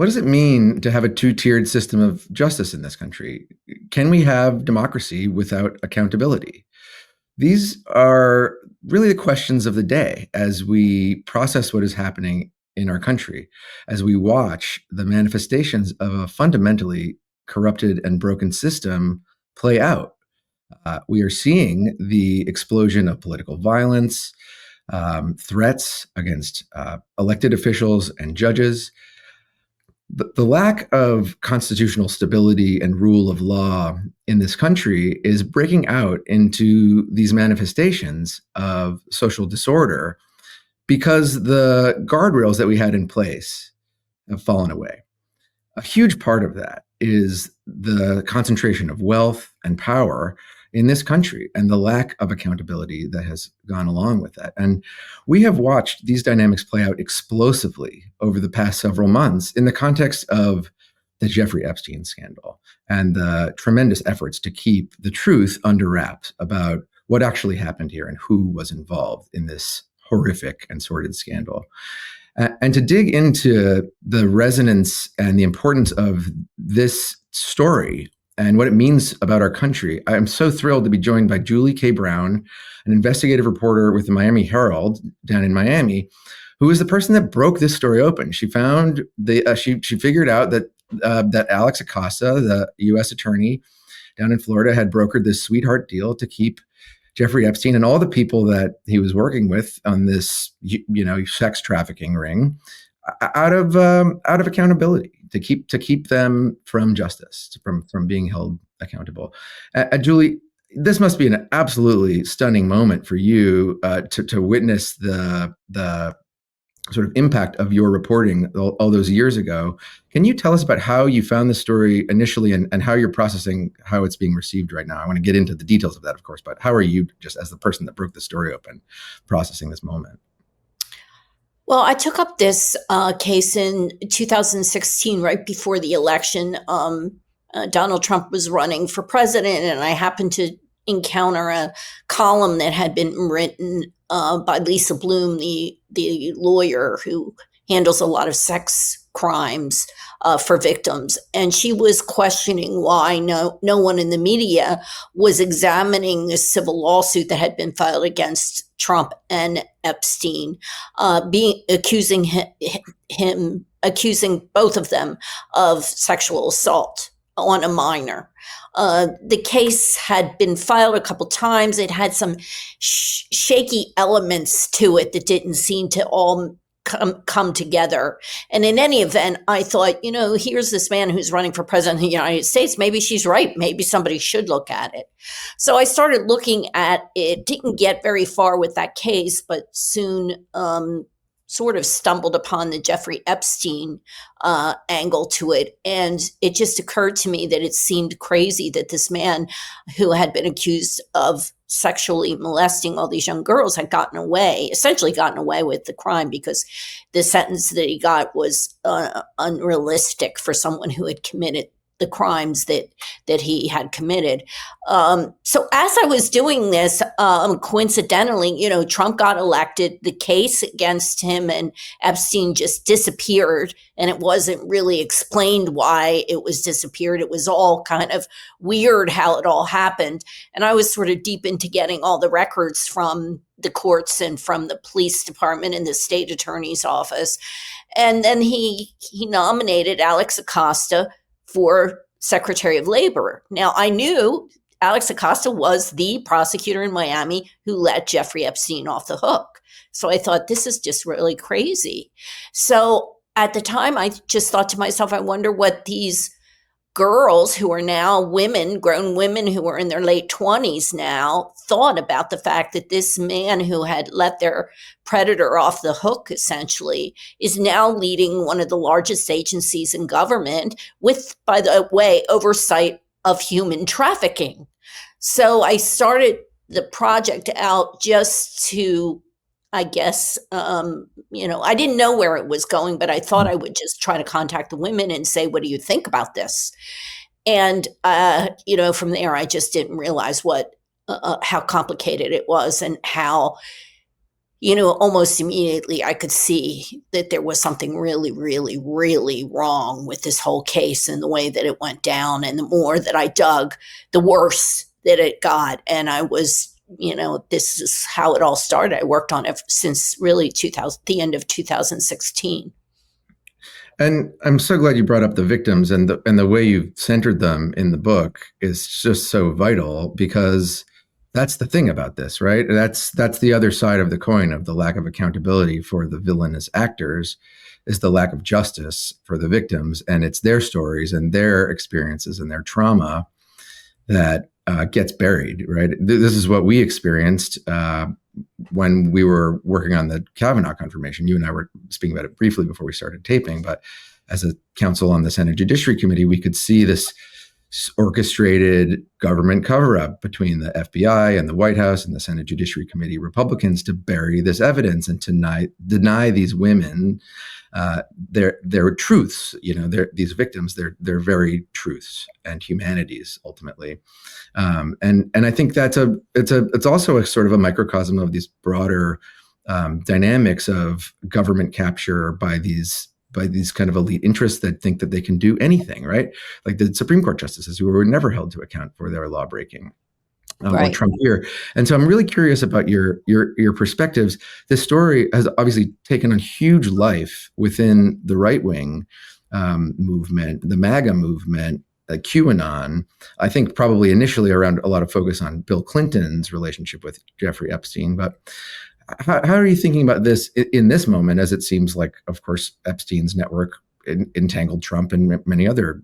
What does it mean to have a two-tiered system of justice in this country? Can we have democracy without accountability? These are really the questions of the day as we process what is happening in our country, as we watch the manifestations of a fundamentally corrupted and broken system play out. We are seeing the explosion of political violence, threats against elected officials and judges. The lack of constitutional stability and rule of law in this country is breaking out into these manifestations of social disorder because the guardrails that we had in place have fallen away. A huge part of that is the concentration of wealth and power in this country and the lack of accountability that has gone along with that. And we have watched these dynamics play out explosively over the past several months in the context of the Jeffrey Epstein scandal and the tremendous efforts to keep the truth under wraps about what actually happened here and who was involved in this horrific and sordid scandal. And to dig into the resonance and the importance of this story and what it means about our country, I'm so thrilled to be joined by Julie K. Brown, an investigative reporter with the Miami Herald down in Miami, who is the person that broke this story open. She found she figured out that that Alex Acosta, the U.S. attorney down in Florida, had brokered this sweetheart deal to keep Jeffrey Epstein and all the people that he was working with on this, sex trafficking ring out of accountability, to keep them from justice, from being held accountable. Julie, this must be an absolutely stunning moment for you to witness the sort of impact of your reporting all those years ago. Can you tell us about how you found the story initially and how you're processing how it's being received right now? I want to get into the details of that, of course, but how are you, just as the person that broke the story open, processing this moment? Well, I took up this case in 2016, right before the election. Donald Trump was running for president, and I happened to encounter a column that had been written by Lisa Bloom, the lawyer who handles a lot of sex crimes for victims. And she was questioning why no one in the media was examining this civil lawsuit that had been filed against Trump and Epstein, accusing both of them of sexual assault on a minor. The case had been filed a couple times. It had some shaky elements to it that didn't seem to all come together. And in any event, I thought, here's this man who's running for president of the United States. Maybe she's right. Maybe somebody should look at it. So I started looking at it. Didn't get very far with that case, but soon sort of stumbled upon the Jeffrey Epstein angle to it. And it just occurred to me that it seemed crazy that this man who had been accused of sexually molesting all these young girls had essentially gotten away with the crime, because the sentence that he got was unrealistic for someone who had committed the crimes that he had committed. So as I was doing this, coincidentally, Trump got elected. The case against him and Epstein just disappeared, and it wasn't really explained why it was disappeared. It was all kind of weird how it all happened. And I was sort of deep into getting all the records from the courts and from the police department and the state attorney's office. And then he nominated Alex Acosta for Secretary of Labor. Now, I knew Alex Acosta was the prosecutor in Miami who let Jeffrey Epstein off the hook. So I thought, this is just really crazy. So at the time, I just thought to myself, I wonder what these girls who are now grown women who are in their late 20s now, thought about the fact that this man who had let their predator off the hook, essentially, is now leading one of the largest agencies in government with, by the way, oversight of human trafficking. So I started the project out just to, I guess, I didn't know where it was going, but I thought I would just try to contact the women and say, what do you think about this? And, from there, I just didn't realize how complicated it was and how almost immediately I could see that there was something really, really, really wrong with this whole case and the way that it went down. And the more that I dug, the worse that it got. And I was, this is how it all started. I worked on it since really the end of 2016. And I'm so glad you brought up the victims, and the way you centered them in the book is just so vital, because that's the thing about this, right? That's the other side of the coin of the lack of accountability for the villainous actors, is the lack of justice for the victims, and it's their stories and their experiences and their trauma that gets buried, right? This is what we experienced when we were working on the Kavanaugh confirmation. You and I were speaking about it briefly before we started taping, but as a counsel on the Senate Judiciary Committee, we could see this orchestrated government cover-up between the FBI and the White House and the Senate Judiciary Committee Republicans to bury this evidence and to deny these women their truths. These victims, their very truths and humanities ultimately. And I think it's also a sort of a microcosm of these broader dynamics of government capture by these kind of elite interests that think that they can do anything, right? Like the Supreme Court justices who were never held to account for their law breaking. Or Trump here. And so I'm really curious about your perspectives. This story has obviously taken on huge life within the right-wing movement, the MAGA movement, QAnon. I think probably initially around a lot of focus on Bill Clinton's relationship with Jeffrey Epstein. But how are you thinking about this in this moment, as it seems like, of course, Epstein's network entangled Trump and many other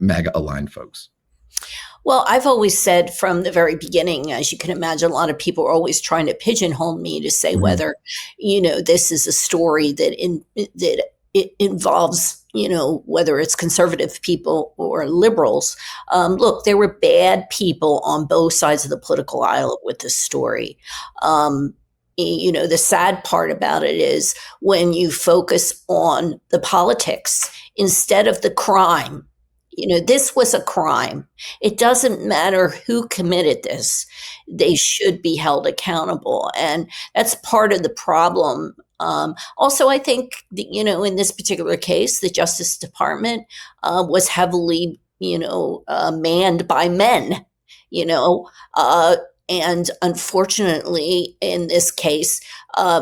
MAGA-aligned folks? Well, I've always said from the very beginning, as you can imagine, a lot of people are always trying to pigeonhole me to say whether, this is a story that it involves, whether it's conservative people or liberals. Look, there were bad people on both sides of the political aisle with this story. The sad part about it is when you focus on the politics instead of the crime. This was a crime. It doesn't matter who committed this. They should be held accountable. And that's part of the problem. Also, I think, in this particular case, the Justice Department was heavily, manned by men, and unfortunately, in this case,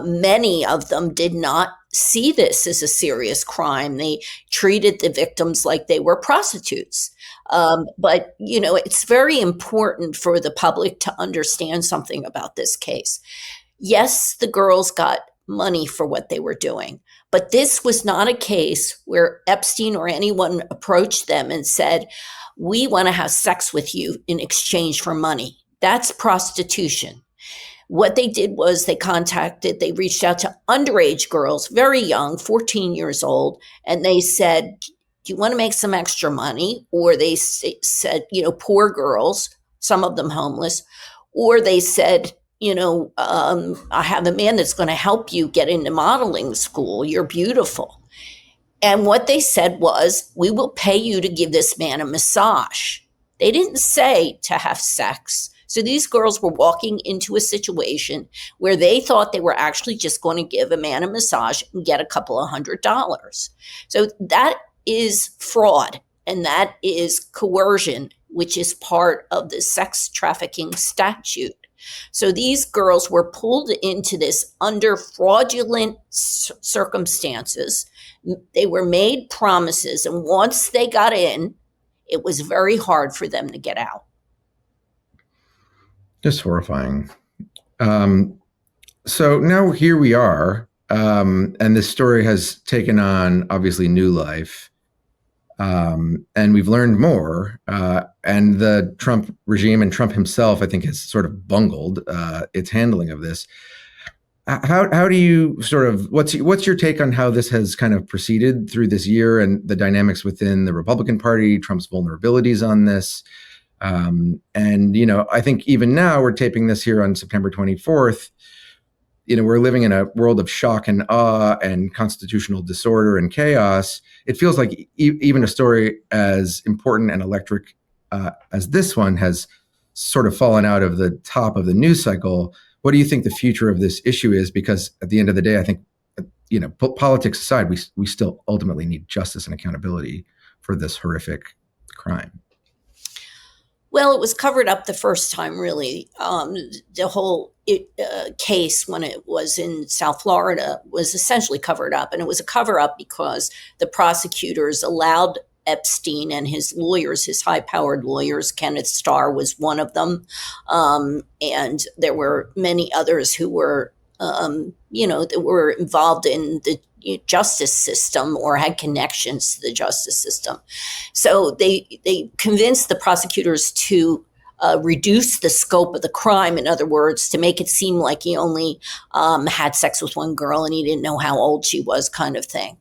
many of them did not see this as a serious crime. They treated the victims like they were prostitutes. But it's very important for the public to understand something about this case. Yes, the girls got money for what they were doing, but this was not a case where Epstein or anyone approached them and said, "We want to have sex with you in exchange for money." That's prostitution. What they did was they reached out to underage girls, very young, 14 years old, and they said, "Do you want to make some extra money?" Or they said, poor girls, some of them homeless, or they said, "I have a man that's going to help you get into modeling school. You're beautiful." And what they said was, "We will pay you to give this man a massage." They didn't say to have sex. So these girls were walking into a situation where they thought they were actually just going to give a man a massage and get a couple of $100s. So that is fraud, and that is coercion, which is part of the sex trafficking statute. So these girls were pulled into this under fraudulent circumstances. They were made promises, and once they got in, it was very hard for them to get out. Just horrifying. So now here we are, and this story has taken on obviously new life, and we've learned more. And the Trump regime and Trump himself, I think, has sort of bungled its handling of this. How do you what's your take on how this has kind of proceeded through this year and the dynamics within the Republican Party, Trump's vulnerabilities on this? And, I think even now we're taping this here on September 24th. We're living in a world of shock and awe and constitutional disorder and chaos. It feels like even a story as important and electric as this one has sort of fallen out of the top of the news cycle what do you think the future of this issue is? Because at the end of the day, I think, politics aside, we still ultimately need justice and accountability for this horrific crime. Well, it was covered up the first time, really. The whole case, when it was in South Florida, was essentially covered up. And it was a cover up because the prosecutors allowed Epstein and his lawyers, his high-powered lawyers, Kenneth Starr was one of them, and there were many others who were, that were involved in the justice system or had connections to the justice system. So they convinced the prosecutors to reduce the scope of the crime. In other words, to make it seem like he only had sex with one girl and he didn't know how old she was, kind of thing.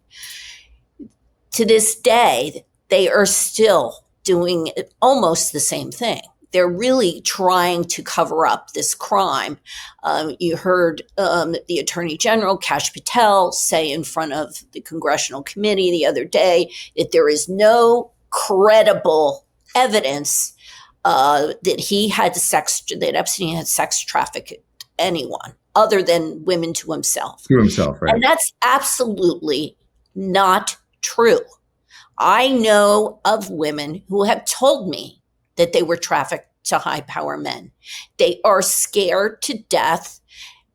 To this day, they are still doing almost the same thing. They're really trying to cover up this crime. You heard the Attorney General, Kash Patel, say in front of the Congressional Committee the other day that there is no credible evidence that that Epstein had sex trafficked anyone other than women to himself. To himself, right. And that's absolutely not true. I know of women who have told me that they were trafficked to high power men. They are scared to death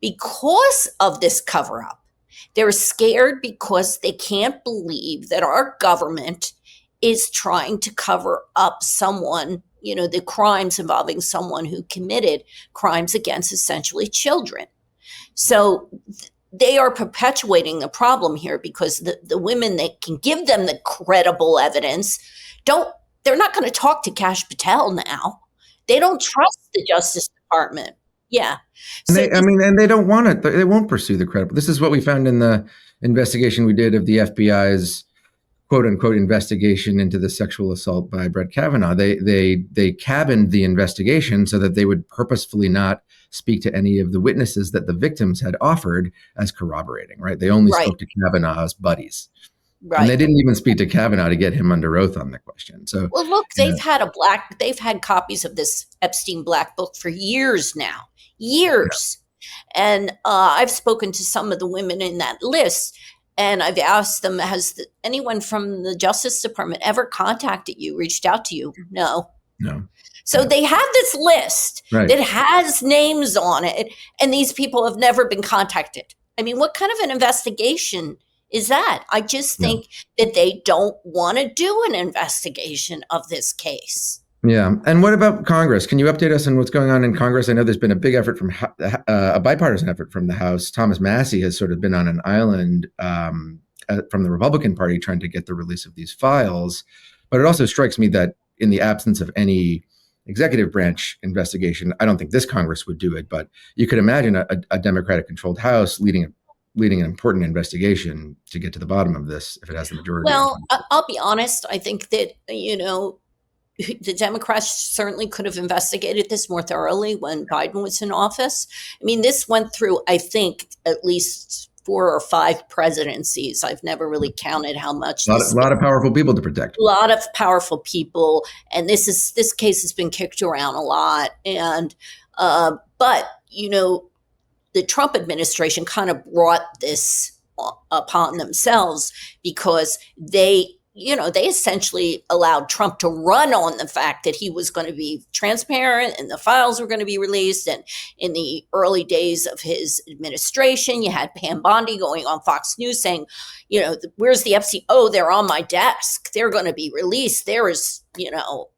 because of this cover up. They're scared because they can't believe that our government is trying to cover up someone, the crimes involving someone who committed crimes against essentially children. So they are perpetuating the problem here because the women that can give them the credible evidence they're not going to talk to Kash Patel now. They don't trust the Justice Department. Yeah. And they don't want it. They won't pursue the credible. This is what we found in the investigation we did of the FBI's quote unquote investigation into the sexual assault by Brett Kavanaugh. They cabined the investigation so that they would purposefully not speak to any of the witnesses that the victims had offered as corroborating, right? They only spoke to Kavanaugh's buddies. Right. And they didn't even speak to Kavanaugh to get him under oath on the question. So, well, look, they've had copies of this Epstein Black Book for years now, years. Yeah. And I've spoken to some of the women in that list, and I've asked them, has anyone from the Justice Department ever contacted you, reached out to you? No. So they have this list that has names on it, and these people have never been contacted. I mean, what kind of an investigation is that? I just think that they don't want to do an investigation of this case. Yeah. And what about Congress? Can you update us on what's going on in Congress? I know there's been a big effort from a bipartisan effort from the House. Thomas Massie has sort of been on an island from the Republican Party trying to get the release of these files. But it also strikes me that in the absence of any executive branch investigation, I don't think this Congress would do it. But you could imagine a Democratic-controlled House leading an important investigation to get to the bottom of this if it has the majority. Well, I'll be honest. I think that, the Democrats certainly could have investigated this more thoroughly when Biden was in office. I mean, this went through, I think, at least 4 or 5 presidencies. I've never really counted how much. A lot of powerful people to protect. A lot of powerful people. And this case has been kicked around a lot. And, but, the Trump administration kind of brought this upon themselves because they essentially allowed Trump to run on the fact that he was going to be transparent and the files were going to be released. And in the early days of his administration, you had Pam Bondi going on Fox News saying, where's the Epstein? Oh, they're on my desk. They're going to be released. There is,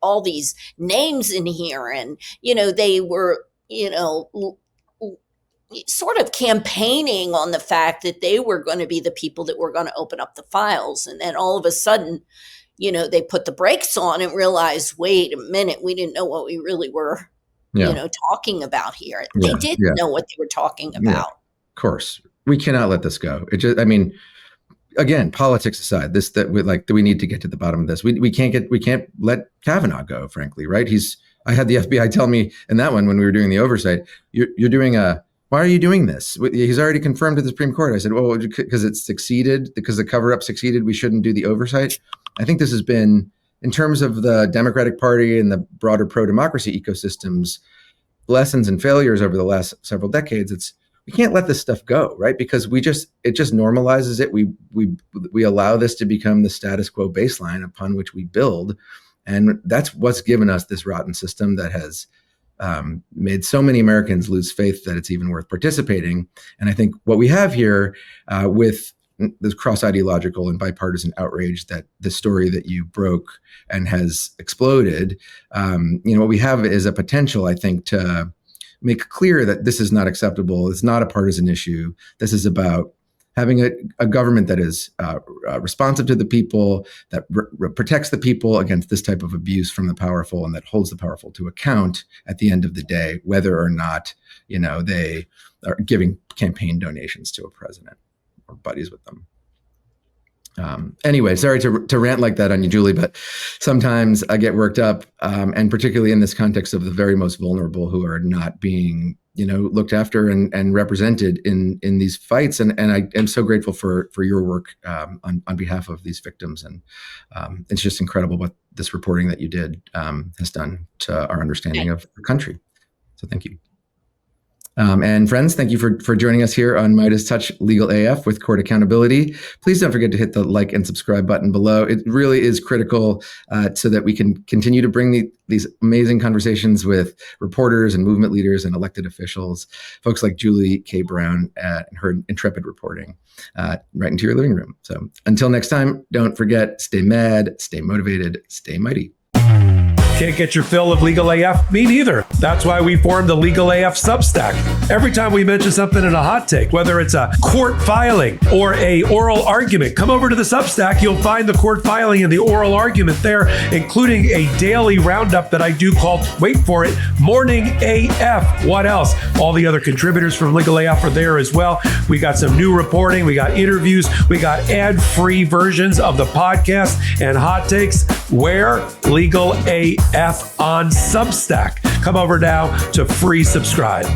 all these names in here. And, they were, sort of campaigning on the fact that they were going to be the people that were going to open up the files. And then all of a sudden, they put the brakes on and realized, wait a minute, we didn't know what we really were, talking about here. They didn't know what they were talking about. Yeah. Of course. We cannot let this go. Again, politics aside, we need to get to the bottom of this. We can't let Kavanaugh go, frankly, right? I had the FBI tell me in that one when we were doing the oversight, you're doing why are you doing this? He's already confirmed to the Supreme Court. I said, well, because it succeeded, because the cover-up succeeded, we shouldn't do the oversight. I think this has been, in terms of the Democratic Party and the broader pro-democracy ecosystems, lessons and failures over the last several decades, we can't let this stuff go, right? Because it just normalizes it. We allow this to become the status quo baseline upon which we build. And that's what's given us this rotten system that has made so many Americans lose faith that it's even worth participating. And I think what we have here with this cross-ideological and bipartisan outrage that the story that you broke and has exploded, what we have is a potential, I think, to make clear that this is not acceptable. It's not a partisan issue. This is about having a government that is responsive to the people, that protects the people against this type of abuse from the powerful, and that holds the powerful to account at the end of the day, whether or not they are giving campaign donations to a president or buddies with them. Anyway, sorry to rant like that on you, Julie, but sometimes I get worked up, and particularly in this context of the very most vulnerable who are not being, looked after and represented in these fights. And I am so grateful for your work on behalf of these victims. And it's just incredible what this reporting that you did has done to our understanding of the country. So thank you. And friends, thank you for joining us here on Midas Touch Legal AF with Court Accountability. Please don't forget to hit the like and subscribe button below. It really is critical so that we can continue to bring these amazing conversations with reporters and movement leaders and elected officials, folks like Julie K. Brown and her intrepid reporting right into your living room. So until next time, don't forget, stay mad, stay motivated, stay mighty. Can't get your fill of Legal AF? Me neither. That's why we formed the Legal AF Substack. Every time we mention something in a hot take, whether it's a court filing or a oral argument, come over to the Substack. You'll find the court filing and the oral argument there, including a daily roundup that I do called, wait for it, Morning AF. What else? All the other contributors from Legal AF are there as well. We got some new reporting. We got interviews. We got ad-free versions of the podcast and hot takes. Where? Legal AF on Substack. Come over now to free subscribe.